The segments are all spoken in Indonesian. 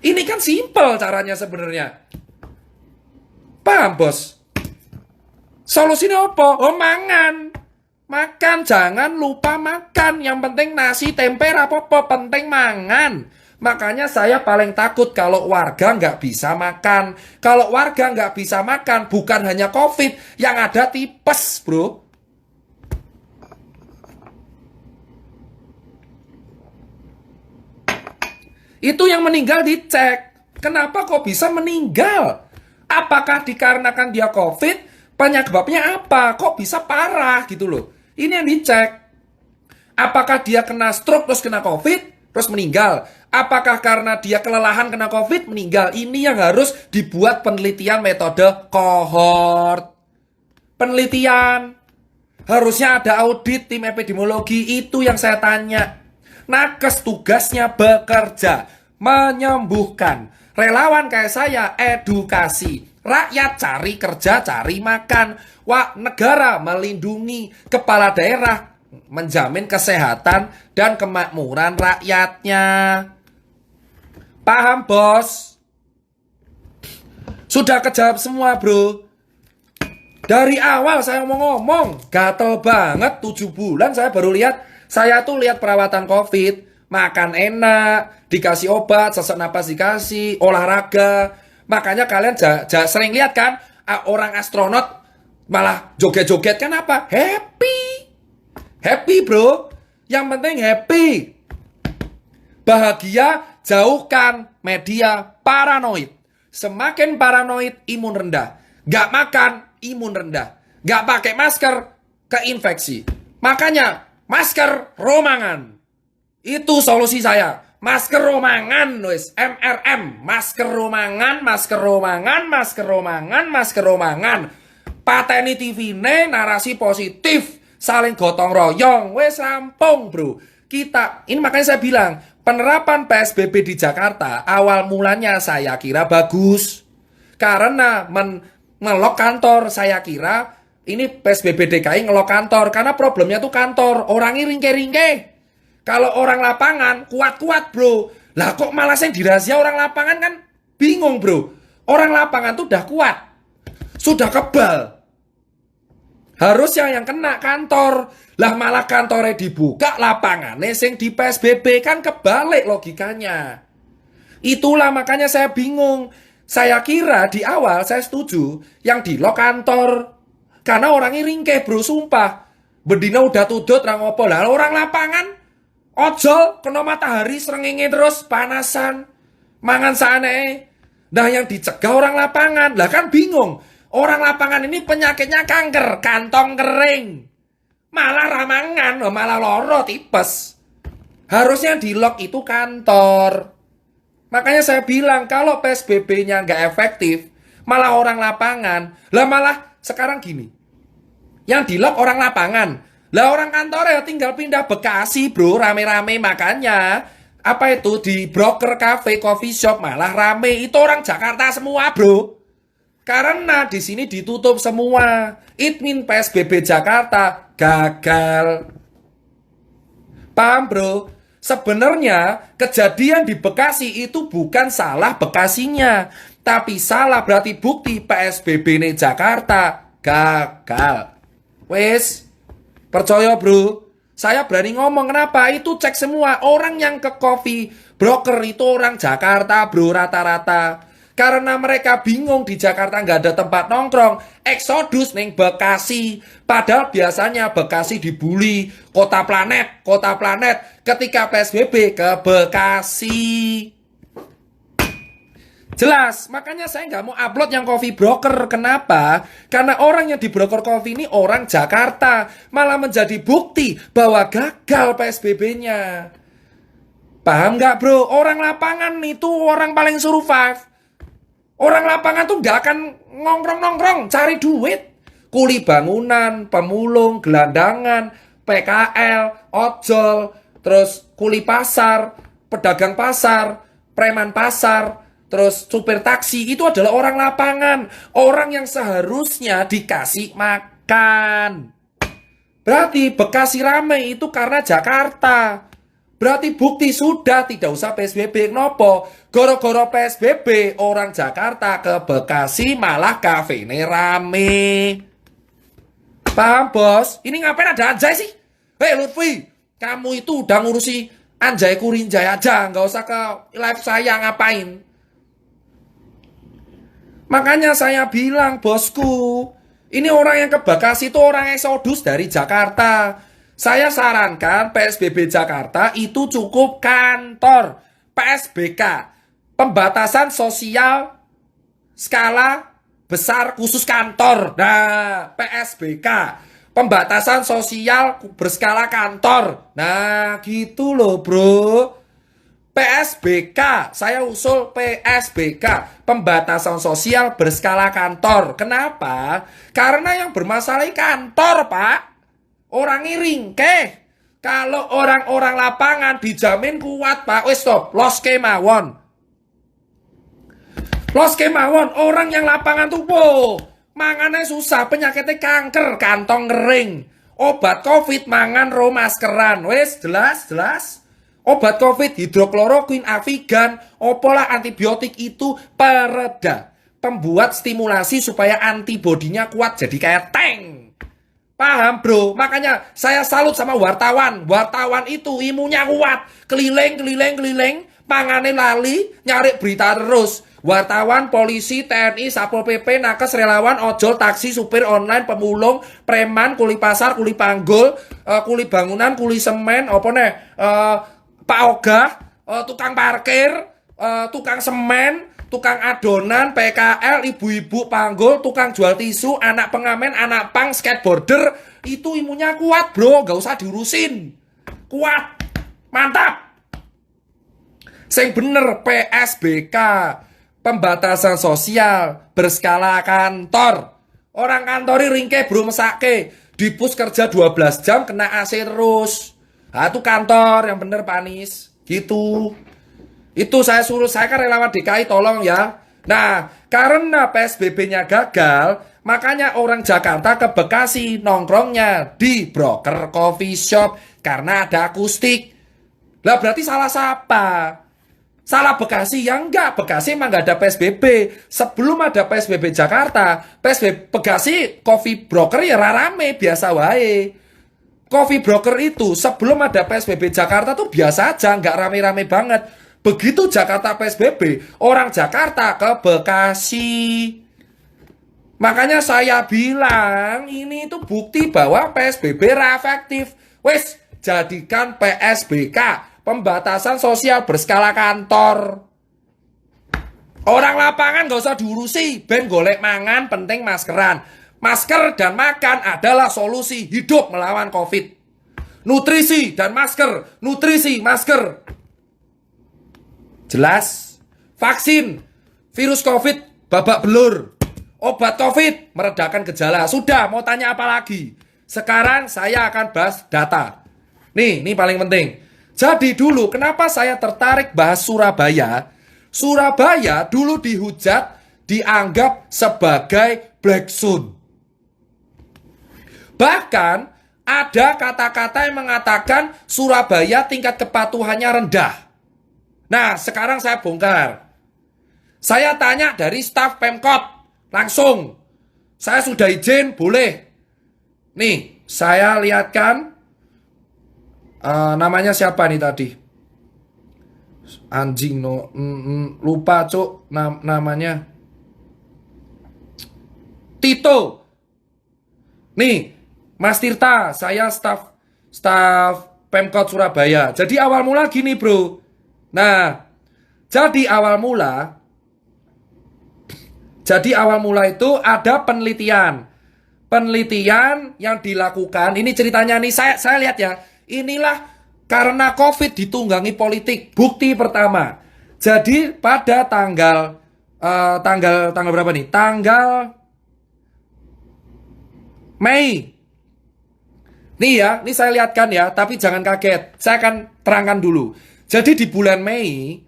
Ini kan simpel caranya sebenarnya. Paham, Bos? Solusinya apa? Oh, mangan. Makan, jangan lupa makan. Yang penting nasi, tempe, apa-apa, penting mangan. Makanya saya paling takut kalau warga nggak bisa makan. Kalau warga nggak bisa makan, bukan hanya COVID, yang ada tipes, bro. Itu yang meninggal dicek. Kenapa kok bisa meninggal? Apakah dikarenakan dia COVID? Penyebabnya apa? Kok bisa parah gitu loh. Ini yang dicek. Apakah dia kena stroke terus kena COVID? Terus meninggal. Apakah karena dia kelelahan kena COVID? Meninggal. Ini yang harus dibuat penelitian metode kohort. Penelitian. Harusnya ada audit tim epidemiologi. Itu yang saya tanya. Nakes tugasnya bekerja, menyembuhkan. Relawan kayak saya edukasi. Rakyat cari kerja, cari makan. Negara melindungi. Kepala daerah menjamin kesehatan dan kemakmuran rakyatnya. Paham, Bos? Sudah kejawab semua, bro. Dari awal saya mau ngomong, gatel banget 7 bulan saya baru lihat. Saya tuh lihat perawatan COVID, makan enak, dikasih obat, sesak napas dikasih, olahraga. Makanya kalian sering lihat kan, orang astronot malah joget-joget kan apa? Happy. Happy, bro. Yang penting happy. Bahagia, jauhkan media paranoid. Semakin paranoid, imun rendah. Gak makan, imun rendah. Gak pakai masker, keinfeksi. Makanya masker romangan. Itu solusi saya. Masker romangan, wis. MRM. Masker romangan, masker romangan, masker romangan, masker romangan. Pateni TV ne narasi positif. Saling gotong royong. Wis rampung, bro. Ini makanya saya bilang, penerapan PSBB di Jakarta awal mulanya saya kira bagus. Karena ngelok kantor, saya kira ini PSBB DKI ngelok kantor. Karena problemnya tuh kantor. Orangnya ringke-ringke. Kalau orang lapangan, kuat-kuat, bro. Lah kok malah yang dirahasia orang lapangan kan bingung, bro. Orang lapangan tuh udah kuat. Sudah kebal. Harusnya yang kena kantor. Lah malah kantornya dibuka, lapangannya sing di PSBB. Kan kebalik logikanya. Itulah makanya saya bingung. Saya kira di awal saya setuju yang di lock kantor. Karena orangnya ringkeh, bro, sumpah. Bedina udah tudut rangopo. Lah orang lapangan ojol kena matahari srengenge terus panasan. Mangan saane. Nah yang dicegah orang lapangan. Lah kan bingung. Orang lapangan ini penyakitnya kanker, kantong kering. Malah ramangan, malah loro tipes. Harusnya di lock itu kantor. Makanya saya bilang kalau PSBB-nya nggak efektif, malah orang lapangan. Lah malah sekarang gini. Yang di lock orang lapangan. Lah orang kantor ya tinggal pindah Bekasi, bro, rame-rame. Makanya apa itu di broker cafe, coffee shop malah rame. Itu orang Jakarta semua, bro. Karena di sini ditutup semua. It mean PSBB Jakarta gagal. Paham, bro? Sebenarnya kejadian di Bekasi itu bukan salah Bekasinya, tapi salah berarti bukti PSBB nih Jakarta gagal. Wes, percaya, bro. Saya berani ngomong kenapa? Itu cek semua. Orang yang ke coffee broker itu orang Jakarta, bro, rata-rata. Karena mereka bingung di Jakarta nggak ada tempat nongkrong. Eksodus neng Bekasi. Padahal biasanya Bekasi dibully. Kota planet, kota planet. Ketika PSBB ke Bekasi. Jelas, makanya saya nggak mau upload yang coffee broker. Kenapa? Karena orang yang di broker coffee ini orang Jakarta. Malah menjadi bukti bahwa gagal PSBB-nya. Paham nggak, bro? Orang lapangan itu orang paling survive. Orang lapangan tuh nggak akan nongkrong-nongkrong, cari duit. Kuli bangunan, pemulung, gelandangan, PKL, ojol, terus kuli pasar, pedagang pasar, preman pasar, terus supir taksi. Itu adalah orang lapangan. Orang yang seharusnya dikasih makan. Berarti Bekasi rame itu karena Jakarta. Berarti bukti sudah tidak usah PSBB. Kenapa? Goro-goro PSBB orang Jakarta ke Bekasi malah kafe ini rame. Paham bos? Ini ngapain ada Anjay sih? Hei Lutfi, kamu itu udah ngurusi Anjay Kurinjay aja, nggak usah ke live saya ngapain. Makanya saya bilang bosku, ini orang yang ke Bekasi itu orang eksodus dari Jakarta. Saya sarankan PSBB Jakarta itu cukup kantor. PSBK, pembatasan sosial skala besar khusus kantor. Nah, PSBK, pembatasan sosial berskala kantor. Nah, gitu loh bro. PSBK, saya usul PSBK, pembatasan sosial berskala kantor. Kenapa? Karena yang bermasalah kantor, Pak. Orang ngiring, kalau orang-orang lapangan dijamin kuat, Pak. Wes stop, los kemawon. Los kemawon, orang yang lapangan tuh, mangannya susah, penyakitnya kanker, kantong kering. Obat COVID, mangan ro maskeran. Wes, jelas. Obat COVID, hidrokloroquine, Avigan, opolah antibiotik itu pereda. Pembuat stimulasi supaya antibodinya kuat, jadi kayak tank. Paham bro? Makanya saya salut sama wartawan. Wartawan itu imunnya kuat. Keliling, pangane lali, nyari berita terus. Wartawan, polisi, TNI, Satpol PP, nakes, relawan, ojol, taksi, supir online, pemulung, preman, kuli pasar, kuli panggul, kuli bangunan, kuli semen, Pak Ogah, tukang parkir, tukang semen, tukang adonan, PKL, ibu-ibu panggul, tukang jual tisu, anak pengamen, anak pang, skateboarder, itu imunnya kuat bro, gak usah diurusin. Kuat, mantap. Sing bener PSBK, pembatasan sosial berskala kantor. Orang kantori ringke bro mesake, dipus kerja 12 jam kena AC terus. Nah, itu kantor yang bener Pak Anies. Gitu. Itu saya suruh, saya kan relawan DKI, tolong ya. Nah, karena PSBB-nya gagal, makanya orang Jakarta ke Bekasi nongkrongnya di broker coffee shop karena ada akustik. Lah berarti salah siapa? Salah Bekasi? Ya enggak, Bekasi emang gak ada PSBB. Sebelum ada PSBB Jakarta, PSBB Bekasi coffee broker ya rame, biasa wae. Coffee broker itu sebelum ada PSBB Jakarta tuh biasa aja, nggak rame-rame banget. Begitu Jakarta PSBB, orang Jakarta ke Bekasi. Makanya saya bilang ini itu bukti bahwa PSBB efektif. Wes, jadikan PSBK, pembatasan sosial berskala kantor. Orang lapangan nggak usah diurusi, ben golek mangan, penting maskeran. Masker dan makan adalah solusi hidup melawan COVID. Nutrisi dan masker, nutrisi, masker. Jelas? Vaksin, virus COVID, babak belur. Obat COVID, meredakan gejala. Sudah, mau tanya apa lagi? Sekarang saya akan bahas data. Nih, ini paling penting. Jadi dulu, kenapa saya tertarik bahas Surabaya? Surabaya dulu dihujat, dianggap sebagai black zone. Bahkan ada kata-kata yang mengatakan Surabaya tingkat kepatuhannya rendah. Nah, sekarang saya bongkar. Saya tanya dari staf Pemkot langsung. Saya sudah izin, boleh. Nih, saya lihatkan namanya siapa nih tadi? Anjing lupa cuk namanya. Tito. Nih, Mas Tirta, saya staf Pemkot Surabaya. Jadi awal mula gini bro. Nah, jadi awal mula itu ada penelitian yang dilakukan. Ini ceritanya nih, saya lihat ya. Inilah karena COVID ditunggangi politik. Bukti pertama. Jadi pada tanggal berapa nih? Tanggal Mei. Nih ya, ini saya lihatkan ya, tapi jangan kaget. Saya akan terangkan dulu. Jadi di bulan Mei,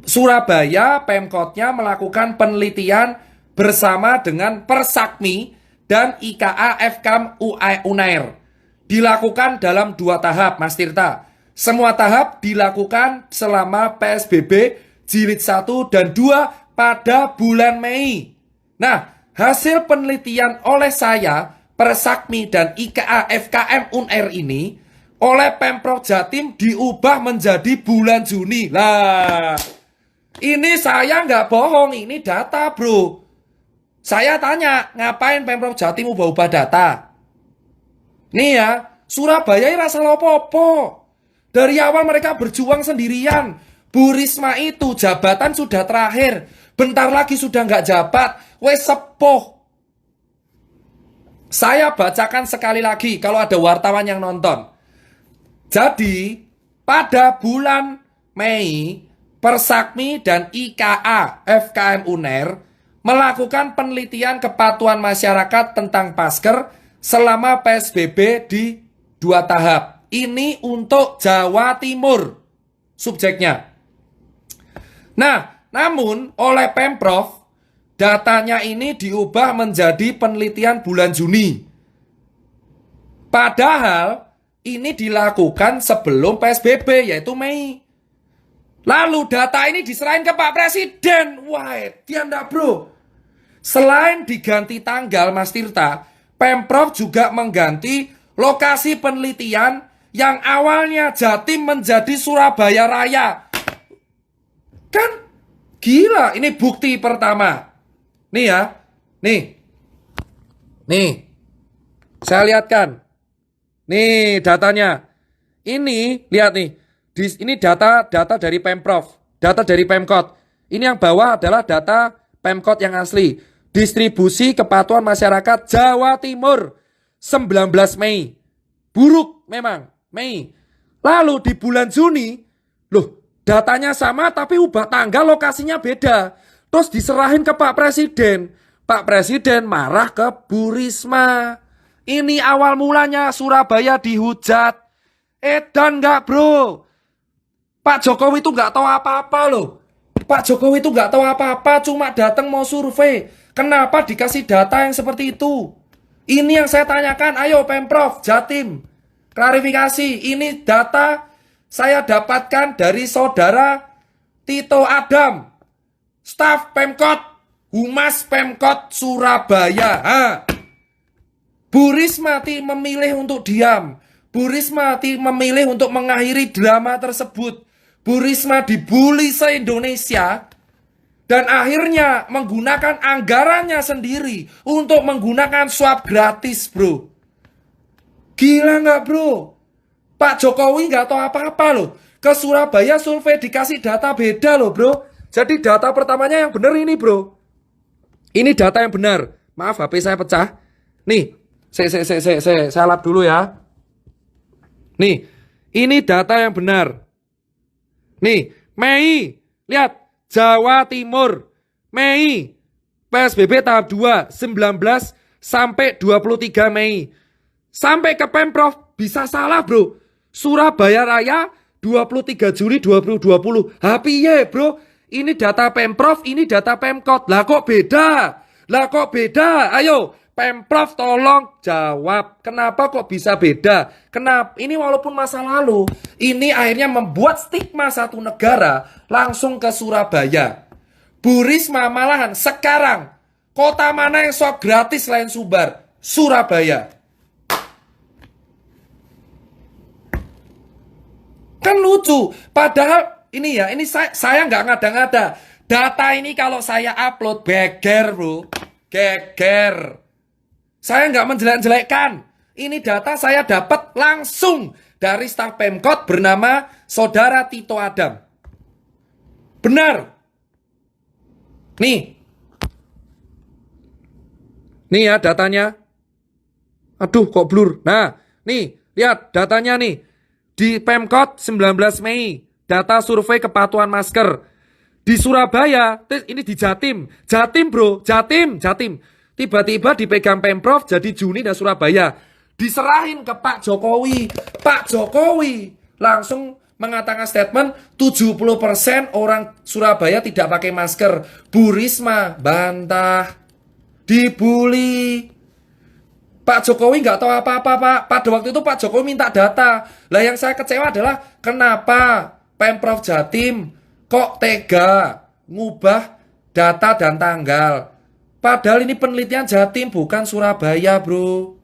Surabaya, Pemkotnya melakukan penelitian bersama dengan Persakmi dan IKA Fkam Unair. Dilakukan dalam 2 tahap, Mas Tirta. Semua tahap dilakukan selama PSBB jilid 1 dan 2 pada bulan Mei. Nah, hasil penelitian oleh saya, Persakmi dan IKA FKM UNR ini oleh Pemprov Jatim diubah menjadi bulan Juni. Lah, ini saya nggak bohong, ini data bro. Saya tanya, ngapain Pemprov Jatim ubah-ubah data? Nih ya, Surabaya ini rasa lopo-opo. Dari awal mereka berjuang sendirian. Bu Risma itu jabatan sudah terakhir. Bentar lagi sudah nggak jabat. Wes sepuh. Saya bacakan sekali lagi kalau ada wartawan yang nonton. Jadi, pada bulan Mei, Persakmi dan IKA FKM UNER melakukan penelitian kepatuhan masyarakat tentang masker selama PSBB di 2 tahap. Ini untuk Jawa Timur subjeknya. Nah, namun oleh Pemprov, datanya ini diubah menjadi penelitian bulan Juni. Padahal ini dilakukan sebelum PSBB, yaitu Mei. Lalu data ini diserahin ke Pak Presiden. Wah, dia enggak bro. Selain diganti tanggal, Mas Tirta, Pemprov juga mengganti lokasi penelitian yang awalnya Jatim menjadi Surabaya Raya. Kan gila, ini bukti pertama. Nih ya, nih, saya lihatkan. Nih datanya. Ini, lihat nih. Ini data dari Pemprov, data dari Pemkot. Ini yang bawah adalah data Pemkot yang asli. Distribusi kepatuhan masyarakat Jawa Timur 19 Mei. Buruk memang, Mei. Lalu di bulan Juni, loh datanya sama tapi ubah tanggal, lokasinya beda. Terus diserahin ke Pak Presiden. Pak Presiden marah ke Bu Risma. Ini awal mulanya Surabaya dihujat. Edan nggak bro? Pak Jokowi itu nggak tahu apa-apa loh. Pak Jokowi itu nggak tahu apa-apa, cuma datang mau survei. Kenapa dikasih data yang seperti itu? Ini yang saya tanyakan. Ayo Pemprov Jatim, klarifikasi. Ini data saya dapatkan dari saudara Tito Adam, staf Pemkot, Humas Pemkot Surabaya. Bu Risma memilih untuk diam. Bu Risma memilih untuk mengakhiri drama tersebut. Bu Risma dibully se-Indonesia dan akhirnya menggunakan anggarannya sendiri untuk menggunakan swab gratis, bro. Gila nggak, bro? Pak Jokowi nggak tahu apa-apa loh. Ke Surabaya survei dikasih data beda loh, bro. Jadi data pertamanya yang benar ini, bro. Ini data yang benar. Maaf, HP saya pecah. Nih, saya lap dulu ya. Nih, ini data yang benar. Nih, Mei, lihat, Jawa Timur, Mei, PSBB tahap 2, 19 sampai 23 Mei. Sampai ke Pemprov, bisa salah bro. Surabaya Raya, 23 Juli 2020. Hapiye bro, ini data Pemprov, ini data Pemkot. Lah kok beda? Ayo, Pemprov tolong jawab, kenapa kok bisa beda? Kenapa? Ini walaupun masa lalu, ini akhirnya membuat stigma satu negara langsung ke Surabaya. Bu Risma malahan sekarang, kota mana yang swab gratis selain Sumbar? Surabaya. Kan lucu, padahal ini ya, ini saya nggak ngada-ngada. Data ini kalau saya upload, geger bro, geger. Saya nggak menjelek-jelekkan. Ini data saya dapat langsung dari staf Pemkot bernama Saudara Tito Adam. Benar. Nih ya datanya. Aduh kok blur. Nah, nih lihat datanya nih. Di Pemkot 19 Mei. Data survei kepatuhan masker. Di Surabaya, ini di Jatim. Jatim bro, Jatim. Tiba-tiba dipegang Pemprov jadi Juni dan Surabaya. Diserahin ke Pak Jokowi. Pak Jokowi langsung mengatakan statement 70% orang Surabaya tidak pakai masker. Bu Risma bantah. Dibully. Pak Jokowi nggak tahu apa-apa, Pak. Pada waktu itu Pak Jokowi minta data. Lah yang saya kecewa adalah kenapa Pemprov Jatim kok tega ngubah data dan tanggal. Padahal ini penelitian Jatim bukan Surabaya, bro.